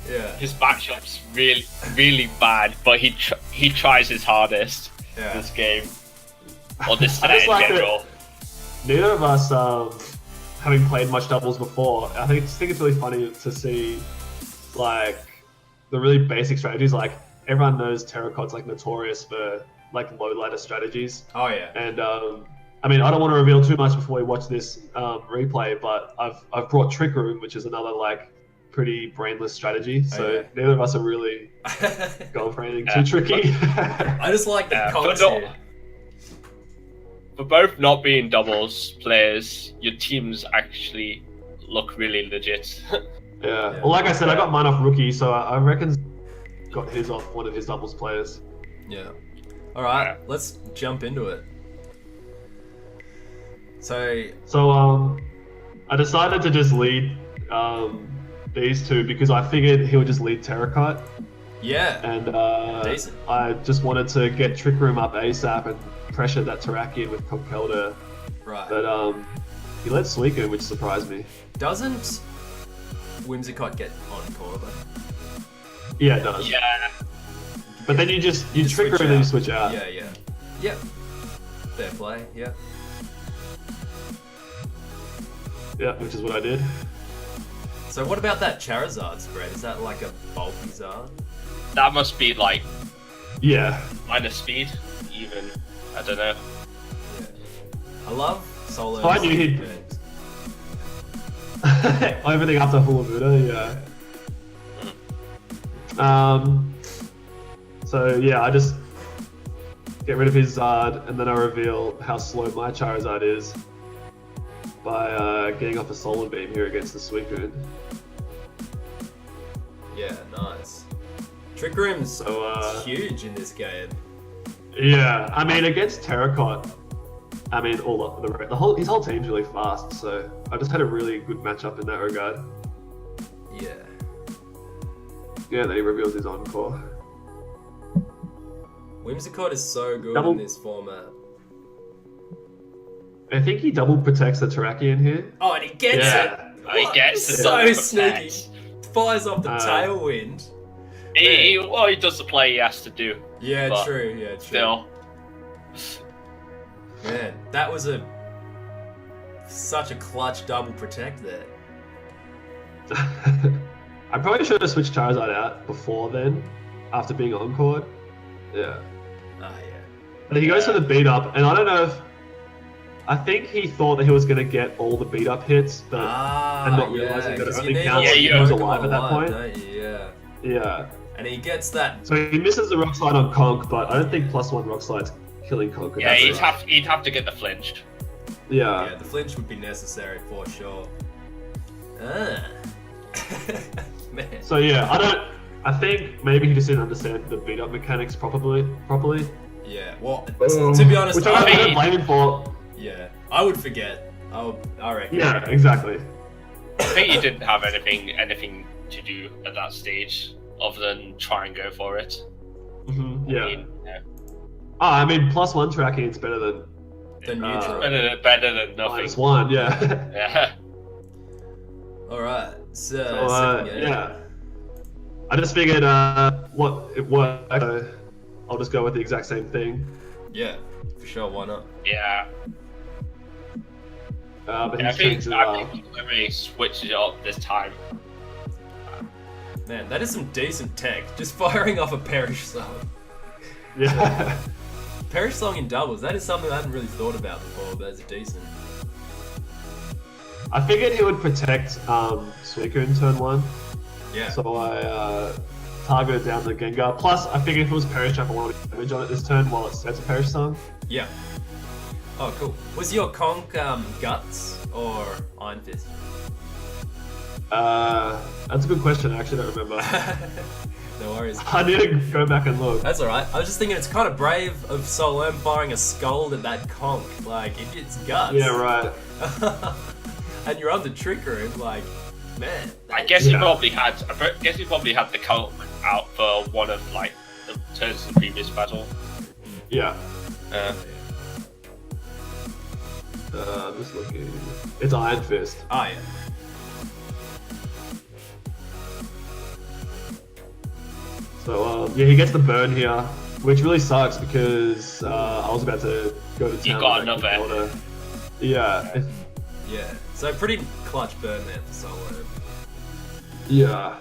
[SPEAKER 1] yeah.
[SPEAKER 2] his matchup's really, really bad, but he tries his hardest
[SPEAKER 1] Yeah.
[SPEAKER 2] this game. Or this
[SPEAKER 3] I
[SPEAKER 2] set
[SPEAKER 3] just
[SPEAKER 2] in
[SPEAKER 3] like
[SPEAKER 2] general.
[SPEAKER 3] Neither of us, having played much doubles before, I think it's really funny to see, like, the really basic strategies. Like, everyone knows Terracot's like notorious for like low ladder strategies,
[SPEAKER 1] Oh yeah.
[SPEAKER 3] and I mean, I don't want to reveal too much before we watch this replay, but I've brought Trick Room, which is another like pretty brainless strategy. So
[SPEAKER 1] yeah.
[SPEAKER 3] neither of us are really going for anything too tricky.
[SPEAKER 1] I just like the
[SPEAKER 2] But
[SPEAKER 1] cults
[SPEAKER 2] not-
[SPEAKER 1] here.
[SPEAKER 2] For both not being doubles players, your teams actually look really legit.
[SPEAKER 3] Yeah. Well, like I said, I got mine off Rookie, so I reckon got his off one of his doubles players.
[SPEAKER 1] Yeah. All right,
[SPEAKER 2] Yeah.
[SPEAKER 1] let's jump into it. So
[SPEAKER 3] So I decided to just lead these two because I figured he'll just lead Terracotta,
[SPEAKER 1] yeah.
[SPEAKER 3] and
[SPEAKER 1] Decent.
[SPEAKER 3] I just wanted to get Trick Room up ASAP and pressure that Terrakion with Conkelda,
[SPEAKER 1] Right.
[SPEAKER 3] but he led Suicune, which surprised me.
[SPEAKER 1] Doesn't Whimsicott get on Corba?
[SPEAKER 3] Yeah, it does.
[SPEAKER 2] Yeah.
[SPEAKER 3] But then you
[SPEAKER 1] Just
[SPEAKER 3] Trick
[SPEAKER 1] switch
[SPEAKER 3] Room and then you
[SPEAKER 1] out.
[SPEAKER 3] switch out.
[SPEAKER 1] Yeah, yeah. Yep. Fair play, yeah.
[SPEAKER 3] Yeah, which is what I did.
[SPEAKER 1] So what about that Charizard spread? Is that like a bulky Zard?
[SPEAKER 2] That must be like
[SPEAKER 3] Yeah.
[SPEAKER 2] minus speed, even. I don't know.
[SPEAKER 1] Yeah. I love Solo.
[SPEAKER 3] So I knew he'd- Everything after Hulavuda, yeah. So yeah, I just get rid of his Zard, and then I reveal how slow my Charizard is by getting off a Solar Beam here against the Suicune.
[SPEAKER 1] Yeah, nice. Trick Room's
[SPEAKER 3] So
[SPEAKER 1] huge in this game.
[SPEAKER 3] yeah, I mean against Terracotta, I mean, his whole team's really fast, so I just had a really good matchup in that regard.
[SPEAKER 1] Yeah.
[SPEAKER 3] Yeah, then he reveals his encore.
[SPEAKER 1] Whimsicott is so good
[SPEAKER 3] Double-
[SPEAKER 1] in this format.
[SPEAKER 3] I think he double protects the Terrakion here.
[SPEAKER 1] Oh, and he gets
[SPEAKER 3] Yeah.
[SPEAKER 1] it!
[SPEAKER 2] Oh, he
[SPEAKER 1] What?
[SPEAKER 2] gets the
[SPEAKER 1] So
[SPEAKER 2] double
[SPEAKER 1] sneaky.
[SPEAKER 2] protect.
[SPEAKER 1] Fires off the tailwind.
[SPEAKER 2] He does the play he has to do.
[SPEAKER 1] Yeah,
[SPEAKER 2] But
[SPEAKER 1] true. Yeah, true.
[SPEAKER 2] Still.
[SPEAKER 1] Man, that was such a clutch double protect there.
[SPEAKER 3] I probably should have switched Charizard out before then, after being encored. Yeah.
[SPEAKER 1] Ah, yeah.
[SPEAKER 3] But he goes for the beat up, and I don't know if. I think he thought that he was going to get all the beat up hits, but and not realizing that it
[SPEAKER 1] 'cause
[SPEAKER 3] only
[SPEAKER 1] you need
[SPEAKER 3] counts
[SPEAKER 1] all
[SPEAKER 3] if
[SPEAKER 2] the
[SPEAKER 3] he was
[SPEAKER 1] Pokemon
[SPEAKER 3] alive at that point.
[SPEAKER 1] don't you? Yeah.
[SPEAKER 3] Yeah.
[SPEAKER 1] And he gets that.
[SPEAKER 3] So he misses the Rock Slide on Conk, but I don't think +1 Rock Slide's killing Conk.
[SPEAKER 2] Yeah, he'd have to get the flinch.
[SPEAKER 3] Yeah.
[SPEAKER 1] Yeah, the flinch would be necessary for sure. Ah. Man.
[SPEAKER 3] So yeah, I think maybe he just didn't understand the beat up mechanics properly.
[SPEAKER 1] Yeah, well, to be honest,
[SPEAKER 3] Which I don't blame him for.
[SPEAKER 1] yeah, I would forget. I reckon.
[SPEAKER 3] Yeah, exactly.
[SPEAKER 2] I think he didn't have anything to do at that stage other than try and go for it.
[SPEAKER 3] Yeah.
[SPEAKER 2] I mean,
[SPEAKER 3] I mean, +1 tracking is better than
[SPEAKER 1] The neutral.
[SPEAKER 2] better than nothing.
[SPEAKER 3] -1. Yeah.
[SPEAKER 2] Yeah.
[SPEAKER 1] All right. So,
[SPEAKER 3] So, yeah. I just figured it worked. So I'll just go with the exact same thing.
[SPEAKER 1] Yeah, for sure. Why not?
[SPEAKER 2] Yeah.
[SPEAKER 3] But
[SPEAKER 2] I
[SPEAKER 3] he's
[SPEAKER 2] think
[SPEAKER 3] changed it up.
[SPEAKER 2] he switches it up this time.
[SPEAKER 1] Man, that is some decent tech. Just firing off a Perish Song.
[SPEAKER 3] Yeah.
[SPEAKER 1] Perish Song in doubles. That is something I hadn't really thought about before, but it's decent.
[SPEAKER 3] I figured he would protect Suicune in turn 1.
[SPEAKER 1] Yeah.
[SPEAKER 3] So I targeted down the Gengar. Plus, I figured if it was Perish, I wanted damage on it this turn while it sets a Perish Song.
[SPEAKER 1] Yeah. Oh, cool. Was your Conk Guts or Iron Fist?
[SPEAKER 3] That's a good question. I actually don't remember.
[SPEAKER 1] No worries.
[SPEAKER 3] I need to go back and look.
[SPEAKER 1] That's alright. I was just thinking it's kind of brave of Solom firing a Scald at that Conk. Like, if it's Guts.
[SPEAKER 3] Yeah, right.
[SPEAKER 1] And you're on the Trick Room, like, man.
[SPEAKER 2] I guess he probably had the Conk out for one of like the turns in the previous battle.
[SPEAKER 3] Yeah.
[SPEAKER 2] Uh,
[SPEAKER 3] I'm just looking. It's Iron Fist.
[SPEAKER 1] Oh, yeah.
[SPEAKER 3] So yeah, he gets the burn here, which really sucks because I was about to go to town.
[SPEAKER 2] You got
[SPEAKER 3] with that
[SPEAKER 2] another.
[SPEAKER 3] corner. Yeah.
[SPEAKER 1] Yeah. So pretty clutch burn there for Solom.
[SPEAKER 3] Yeah.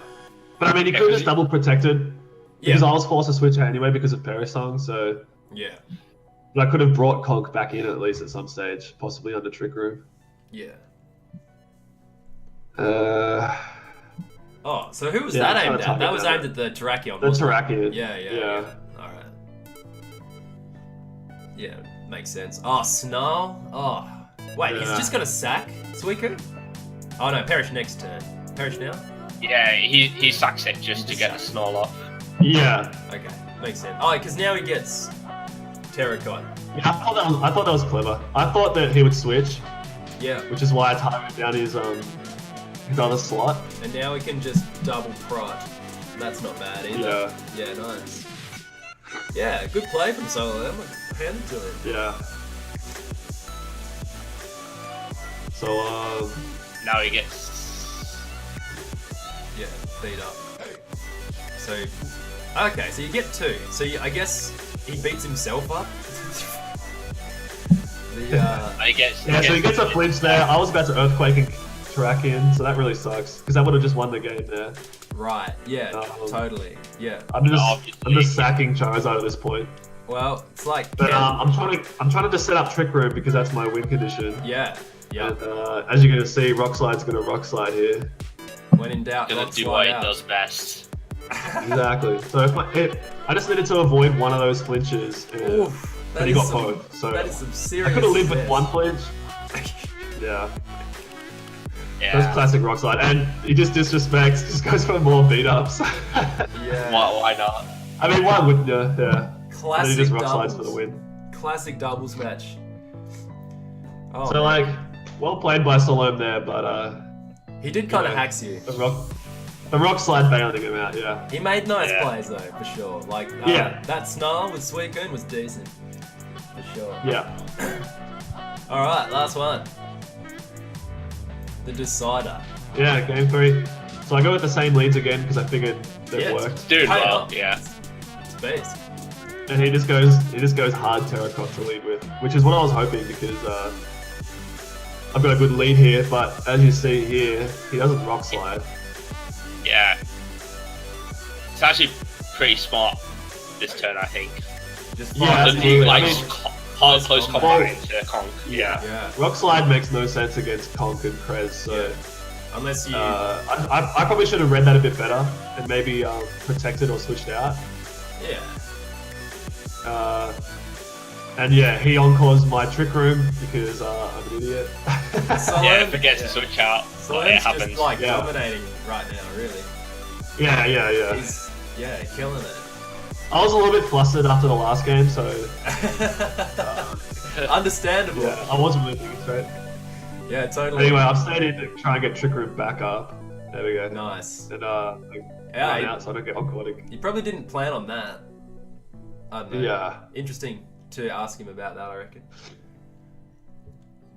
[SPEAKER 3] But I mean, he could have just double protected because
[SPEAKER 1] Yeah.
[SPEAKER 3] I was forced to switch out anyway because of Perish Song. So
[SPEAKER 1] Yeah.
[SPEAKER 3] but I could have brought Conk back in at least at some stage, possibly under Trick Room.
[SPEAKER 1] Yeah.
[SPEAKER 3] Uh,
[SPEAKER 1] Oh, so who was
[SPEAKER 3] Yeah,
[SPEAKER 1] that
[SPEAKER 3] I'm
[SPEAKER 1] aimed
[SPEAKER 3] trying
[SPEAKER 1] at?
[SPEAKER 3] to
[SPEAKER 1] That was
[SPEAKER 3] target
[SPEAKER 1] aimed at the Terrakion,
[SPEAKER 3] the
[SPEAKER 1] wasn't it?
[SPEAKER 3] Terrakion.
[SPEAKER 1] Yeah. Alright. Yeah, makes sense. Oh, Snarl? Oh. Wait, he's
[SPEAKER 3] Yeah.
[SPEAKER 1] just gonna sack Suicune? Oh no, Perish next turn. Perish now?
[SPEAKER 2] yeah, he sacks it just to get a Snarl off.
[SPEAKER 3] Yeah.
[SPEAKER 1] Okay, makes sense. Oh, because now he gets Terracotta.
[SPEAKER 3] Yeah, I thought that was clever. I thought that he would switch,
[SPEAKER 1] Yeah,
[SPEAKER 3] which is why I timed down his other slot.
[SPEAKER 1] and now we can just double prod. That's not bad either. Yeah, nice. Yeah, good play from Solo. Hand it to him.
[SPEAKER 3] Yeah. So
[SPEAKER 2] Now he gets.
[SPEAKER 1] Yeah, beat up. So, okay, so you get 2. So I guess he beats himself up.
[SPEAKER 2] He gets.
[SPEAKER 3] yeah, so he gets a flinch there. I was about to Earthquake and Terrakion, so that really sucks because that would have just won the game there.
[SPEAKER 1] Right. Yeah. Totally. Yeah.
[SPEAKER 3] I'm
[SPEAKER 2] Obviously.
[SPEAKER 3] just sacking Charizard at this point.
[SPEAKER 1] Well, it's like.
[SPEAKER 3] But I'm trying to just set up Trick Room because that's my win condition.
[SPEAKER 1] Yeah. Yeah.
[SPEAKER 3] And, as you're gonna see, Rock Slide's gonna Rock Slide here.
[SPEAKER 1] When in doubt,
[SPEAKER 2] Gonna
[SPEAKER 1] rock
[SPEAKER 2] do
[SPEAKER 1] slide
[SPEAKER 2] what he
[SPEAKER 1] out.
[SPEAKER 2] does best.
[SPEAKER 3] Exactly. So I just needed to avoid one of those flinches, and
[SPEAKER 1] Oof.
[SPEAKER 3] but he got both. So
[SPEAKER 1] That is some serious.
[SPEAKER 3] I could have lived with
[SPEAKER 1] mess.
[SPEAKER 3] one flinch. Yeah.
[SPEAKER 2] Yeah.
[SPEAKER 3] That's classic Rock Slide, and he just disrespects, just goes for more beat ups.
[SPEAKER 1] Yeah.
[SPEAKER 2] Why not?
[SPEAKER 3] I mean, why wouldn't you? Yeah. And then he
[SPEAKER 1] Classic
[SPEAKER 3] just
[SPEAKER 1] doubles.
[SPEAKER 3] Rock Slides for the win.
[SPEAKER 1] Classic doubles match. Oh,
[SPEAKER 3] So
[SPEAKER 1] man.
[SPEAKER 3] like, well played by Solom there, but
[SPEAKER 1] He did kind of
[SPEAKER 3] yeah.
[SPEAKER 1] hacks you.
[SPEAKER 3] the rock slide bailing him out. Yeah.
[SPEAKER 1] He made nice
[SPEAKER 2] Yeah.
[SPEAKER 1] plays though, for sure. Like
[SPEAKER 3] Yeah.
[SPEAKER 1] that snarl with Suicune was decent, for sure.
[SPEAKER 3] Yeah.
[SPEAKER 1] All right, last one. The decider.
[SPEAKER 3] Yeah. Game 3. So I go with the same leads again because I figured it
[SPEAKER 1] Yeah.
[SPEAKER 3] worked.
[SPEAKER 2] Doing
[SPEAKER 1] Pay
[SPEAKER 2] well,
[SPEAKER 1] up.
[SPEAKER 2] yeah.
[SPEAKER 1] It's beast.
[SPEAKER 3] And he just goes hard Terracotta to lead with, which is what I was hoping because I've got a good lead here. But as you see here, he doesn't rock slide.
[SPEAKER 2] Yeah. It's actually pretty smart this turn, I think.
[SPEAKER 1] Just
[SPEAKER 3] Yeah,
[SPEAKER 1] fine.
[SPEAKER 2] The
[SPEAKER 3] absolutely.
[SPEAKER 2] like
[SPEAKER 3] I mean-
[SPEAKER 2] hard close
[SPEAKER 1] Well,
[SPEAKER 2] combo into Conk. Yeah.
[SPEAKER 1] Yeah.
[SPEAKER 3] Rock slide makes no sense against Conk and Krez, so
[SPEAKER 1] Yeah. Unless you.
[SPEAKER 3] I probably should have read that a bit better and maybe protected or switched out.
[SPEAKER 1] Yeah.
[SPEAKER 3] And yeah, he encores my trick room because I'm an idiot.
[SPEAKER 2] Yeah, forget to switch out.
[SPEAKER 1] So
[SPEAKER 2] But it
[SPEAKER 1] just
[SPEAKER 2] happens.
[SPEAKER 1] like
[SPEAKER 3] Yeah.
[SPEAKER 1] dominating right now, really.
[SPEAKER 3] yeah.
[SPEAKER 1] He's killing it.
[SPEAKER 3] I was a little bit flustered after the last game, so
[SPEAKER 1] Understandable.
[SPEAKER 3] yeah, I wasn't really thinking straight.
[SPEAKER 1] Yeah, totally.
[SPEAKER 3] Anyway, I've stayed in to try and get trick room back up. There we go.
[SPEAKER 1] Nice.
[SPEAKER 3] And
[SPEAKER 1] Yeah,
[SPEAKER 3] run
[SPEAKER 1] you,
[SPEAKER 3] out so I don't get encored.
[SPEAKER 1] you probably didn't plan on that. I don't know.
[SPEAKER 3] Yeah.
[SPEAKER 1] Interesting to ask him about that, I reckon.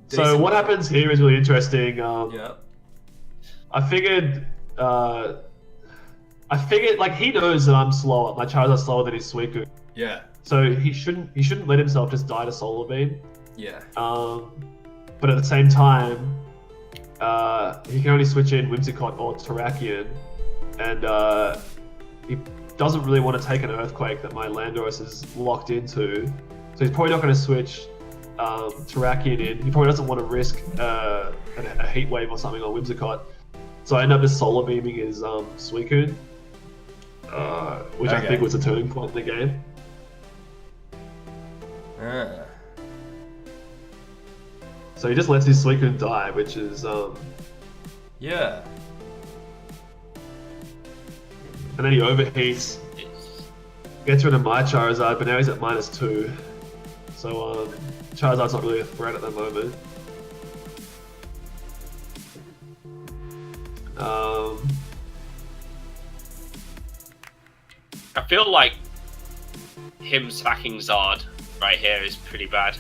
[SPEAKER 3] So
[SPEAKER 1] Decent.
[SPEAKER 3] what happens here is really interesting.
[SPEAKER 1] Yeah.
[SPEAKER 3] I figured like he knows that I'm slower. My Charizard's slower than his Suicune,
[SPEAKER 1] Yeah.
[SPEAKER 3] so he shouldn't let himself just die to Solar Beam.
[SPEAKER 1] Yeah.
[SPEAKER 3] But at the same time, he can only switch in Whimsicott or Terrakion, and he doesn't really want to take an Earthquake that my Landorus is locked into. So he's probably not going to switch Terrakion in. He probably doesn't want to risk a Heat Wave or something on Whimsicott. So I end up just Solar Beaming his Suicune, which I
[SPEAKER 1] Okay.
[SPEAKER 3] think was a turning point in the game.
[SPEAKER 1] Ah.
[SPEAKER 3] So he just lets his Suicune die, which is
[SPEAKER 1] Yeah.
[SPEAKER 3] and then he overheats, gets rid of my Charizard, but now he's at -2. So Charizard's not really a threat at the moment.
[SPEAKER 2] I feel like him sacking Zard right here is pretty bad.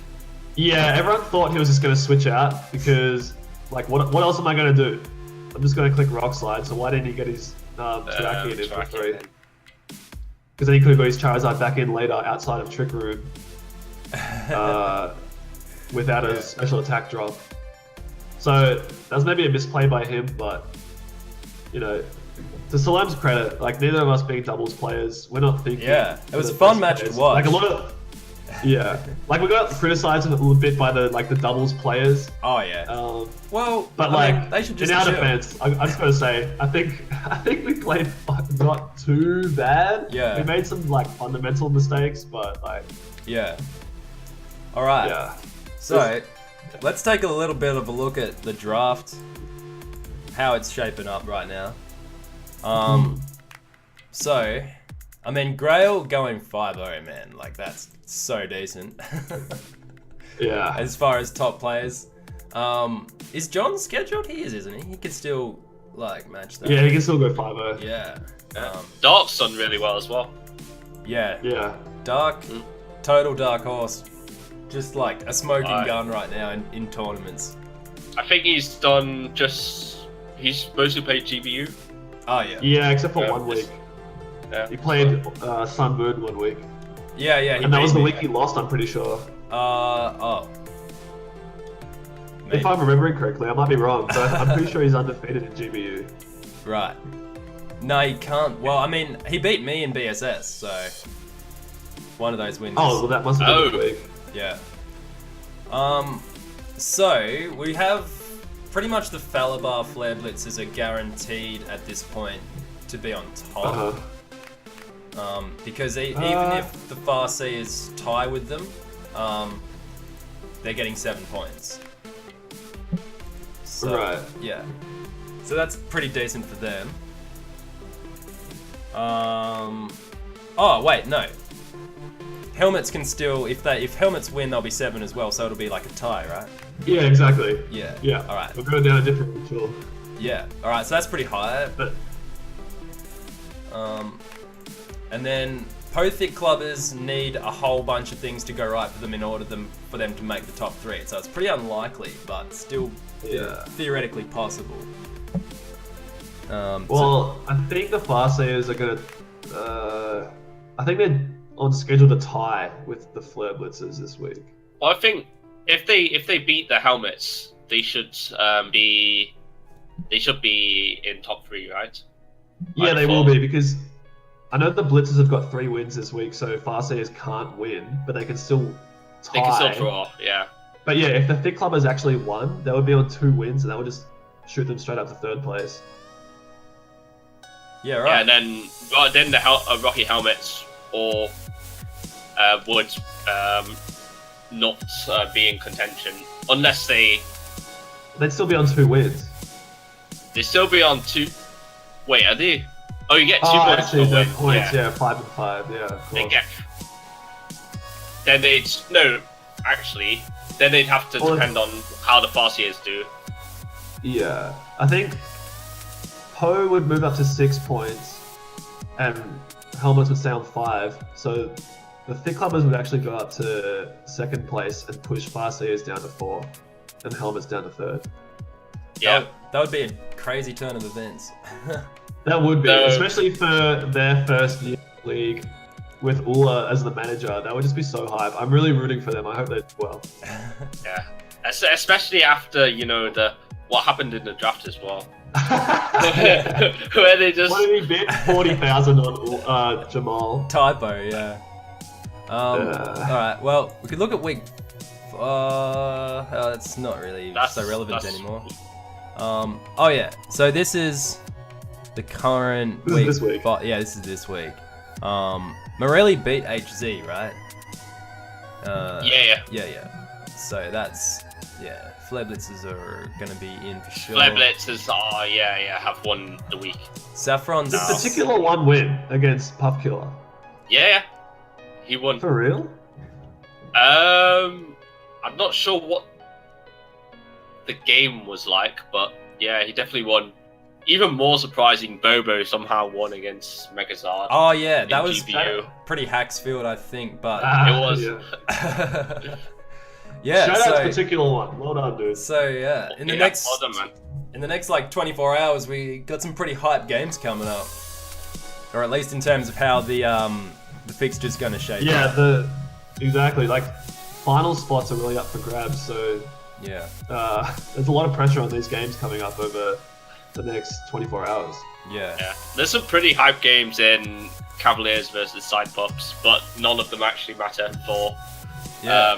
[SPEAKER 3] Yeah, everyone thought he was just going to switch out because, like, what else am I going to do? I'm just going to click Rock Slide, so why didn't he get his Terrakion in for
[SPEAKER 2] Terrakion
[SPEAKER 3] free?
[SPEAKER 2] then.
[SPEAKER 3] Because then he could have got his Charizard back in later outside of Trick Room without a special attack drop. So that was maybe a misplay by him, but, you know, to Salam's credit, like, neither of us being doubles players, we're not thinking.
[SPEAKER 1] Yeah. It was a
[SPEAKER 3] the
[SPEAKER 1] fun
[SPEAKER 3] best
[SPEAKER 1] match to
[SPEAKER 3] players.
[SPEAKER 1] watch.
[SPEAKER 3] Like, a lot of. Yeah. Like, we got criticized a little bit by the doubles players.
[SPEAKER 1] Oh yeah. Well,
[SPEAKER 3] But
[SPEAKER 1] I mean,
[SPEAKER 3] like,
[SPEAKER 1] they should just
[SPEAKER 3] in our
[SPEAKER 1] chill.
[SPEAKER 3] defense, I just gotta say, I think we played not too bad.
[SPEAKER 1] Yeah.
[SPEAKER 3] We made some like fundamental mistakes, but like,
[SPEAKER 1] Yeah. All right.
[SPEAKER 3] yeah.
[SPEAKER 1] So, let's take a little bit of a look at the draft, how it's shaping up right now. So, I mean, Grail going 5-0, man, like that's so decent.
[SPEAKER 3] Yeah.
[SPEAKER 1] As far as top players, is John scheduled? He is, isn't he? He could still like match that.
[SPEAKER 3] Yeah, he can still go 5-0.
[SPEAKER 1] Yeah.
[SPEAKER 2] Dark's done really well as well.
[SPEAKER 1] Yeah.
[SPEAKER 3] Yeah.
[SPEAKER 1] Dark, total dark horse. Just like a smoking
[SPEAKER 2] Right.
[SPEAKER 1] gun right now in tournaments.
[SPEAKER 2] I think he's mostly played GBU.
[SPEAKER 1] Oh yeah.
[SPEAKER 3] Yeah, except for
[SPEAKER 2] Yeah,
[SPEAKER 3] 1 week.
[SPEAKER 2] Yeah.
[SPEAKER 3] He played Sun Moon 1 week.
[SPEAKER 1] Yeah, yeah.
[SPEAKER 3] And that was the
[SPEAKER 1] beat
[SPEAKER 3] week
[SPEAKER 1] me.
[SPEAKER 3] he lost, I'm pretty sure.
[SPEAKER 1] Oh. Maybe.
[SPEAKER 3] If I'm remembering correctly, I might be wrong, but I'm pretty sure he's undefeated in GBU.
[SPEAKER 1] Right. No, he can't. Well, I mean, he beat me in BSS, so one of those wins.
[SPEAKER 3] Oh, well, that must have been the week.
[SPEAKER 1] Yeah. So we have pretty much the Falabar Flare Blitzers are guaranteed at this point to be on top. Because even if the Farseer is tie with them, they're getting 7 points. So,
[SPEAKER 3] Right.
[SPEAKER 1] Yeah. So that's pretty decent for them. Oh wait, no. Helmets can still, if helmets win, they'll be 7 as well. So it'll be like a tie, right?
[SPEAKER 3] Yeah, exactly.
[SPEAKER 1] Yeah.
[SPEAKER 3] Yeah.
[SPEAKER 1] All right.
[SPEAKER 3] We're going down a different route, sure.
[SPEAKER 1] Yeah. All right. So that's pretty high.
[SPEAKER 3] But
[SPEAKER 1] And then Pothic clubbers need a whole bunch of things to go right for them in order for them to make the top 3. So it's pretty unlikely, but still theoretically possible.
[SPEAKER 3] well, I think the Farseers are gonna. I think they're on schedule to tie with the Flare Blitzers this week.
[SPEAKER 2] Well, I think if they beat the helmets, they should be in top 3, right?
[SPEAKER 3] Yeah,
[SPEAKER 2] By
[SPEAKER 3] they will
[SPEAKER 2] default.
[SPEAKER 3] be because I know the Blitzers have got 3 wins this week, so Farseers can't win, but they can still tie.
[SPEAKER 2] They can still draw, yeah.
[SPEAKER 3] But yeah, if the Thick Clubbers actually won, they would be on 2 wins, and that would just shoot them straight up to 3rd place.
[SPEAKER 1] Yeah,
[SPEAKER 2] Yeah,
[SPEAKER 1] right.
[SPEAKER 2] and then the Rocky Helmets would not be in contention unless
[SPEAKER 3] They'd still be on 2 wins.
[SPEAKER 2] they still be on 2. Wait, are they? Oh, you get 2
[SPEAKER 3] Oh,
[SPEAKER 2] points
[SPEAKER 3] actually,
[SPEAKER 2] for
[SPEAKER 3] the
[SPEAKER 2] win.
[SPEAKER 3] points, yeah, 5 and 5, yeah, of
[SPEAKER 2] They
[SPEAKER 3] course.
[SPEAKER 2] get. Then then they'd have to
[SPEAKER 3] Well,
[SPEAKER 2] depend on how the Farseers do.
[SPEAKER 3] Yeah, I think Poe would move up to 6 points, and Helmets would stay on 5. So the Thick Clubbers would actually go up to 2nd place and push Farseers down to 4, and Helmets down to 3rd.
[SPEAKER 2] Yeah.
[SPEAKER 1] That would be a crazy turn of events.
[SPEAKER 3] That would be,
[SPEAKER 2] No.
[SPEAKER 3] especially for their first year in the league with Ula as the manager. That would just be so hype. I'm really rooting for them. I hope they do well.
[SPEAKER 2] Yeah. Especially after what happened in the draft as well, where they just.
[SPEAKER 3] What did he bid? 40,000 on Jamal.
[SPEAKER 1] Typo, yeah. Alright, well, we could look at week. It's not really so relevant
[SPEAKER 2] that's-
[SPEAKER 1] anymore. Oh yeah, so this is the current
[SPEAKER 3] This is
[SPEAKER 1] week.
[SPEAKER 3] this week.
[SPEAKER 1] Yeah, this is this week. Morelli beat HZ, right?
[SPEAKER 2] Yeah.
[SPEAKER 1] So that's Flare Blitzers are gonna be in for sure.
[SPEAKER 2] Pleb Blitzers have won the week.
[SPEAKER 1] Saffron's
[SPEAKER 3] This particular one win against Puff Killer.
[SPEAKER 2] Yeah. He won.
[SPEAKER 3] For real?
[SPEAKER 2] I'm not sure what the game was like, but yeah, he definitely won. Even more surprising, Bobo somehow won against Megazard.
[SPEAKER 1] Oh yeah, that
[SPEAKER 2] in
[SPEAKER 1] was
[SPEAKER 2] GBU.
[SPEAKER 1] pretty Hacksfield, I think, but
[SPEAKER 2] It was.
[SPEAKER 3] Yeah.
[SPEAKER 1] yeah.
[SPEAKER 3] Shout out to
[SPEAKER 1] So,
[SPEAKER 3] particular one. Well done, dude.
[SPEAKER 1] so yeah, in the
[SPEAKER 2] Yeah,
[SPEAKER 1] next
[SPEAKER 2] well done, man.
[SPEAKER 1] in the next like 24 hours, we got some pretty hype games coming up, or at least in terms of how the fixture's going to shape.
[SPEAKER 3] Yeah,
[SPEAKER 1] up.
[SPEAKER 3] exactly. Like, final spots are really up for grabs, so
[SPEAKER 1] Yeah.
[SPEAKER 3] there's a lot of pressure on these games coming up over the next 24 hours.
[SPEAKER 1] Yeah.
[SPEAKER 2] Yeah, there's some pretty hype games in Cavaliers versus Side Pups, but none of them actually matter for
[SPEAKER 1] Yeah.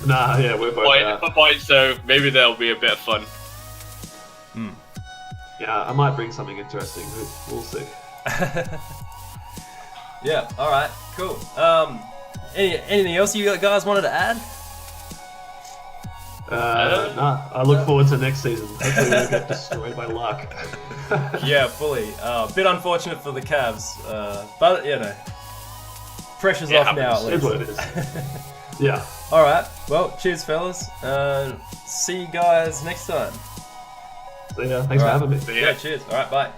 [SPEAKER 3] Nah, yeah, we're both out.
[SPEAKER 2] for points. So maybe there'll be a bit of fun.
[SPEAKER 3] Yeah, I might bring something interesting. We'll see.
[SPEAKER 1] Yeah. All right. Cool. Anything else you guys wanted to add?
[SPEAKER 3] Nah, I look forward to next season. Hopefully we don't get destroyed by luck.
[SPEAKER 1] Yeah, fully. Bit unfortunate for the Cavs, but pressure's
[SPEAKER 2] Yeah,
[SPEAKER 1] off now at
[SPEAKER 3] It is
[SPEAKER 1] least.
[SPEAKER 3] what it is. Yeah.
[SPEAKER 1] All right. Well, cheers, fellas. See you guys next time.
[SPEAKER 3] So yeah, thanks for
[SPEAKER 1] Alright.
[SPEAKER 3] having me.
[SPEAKER 2] So,
[SPEAKER 1] Yeah. Cheers. All right. Bye.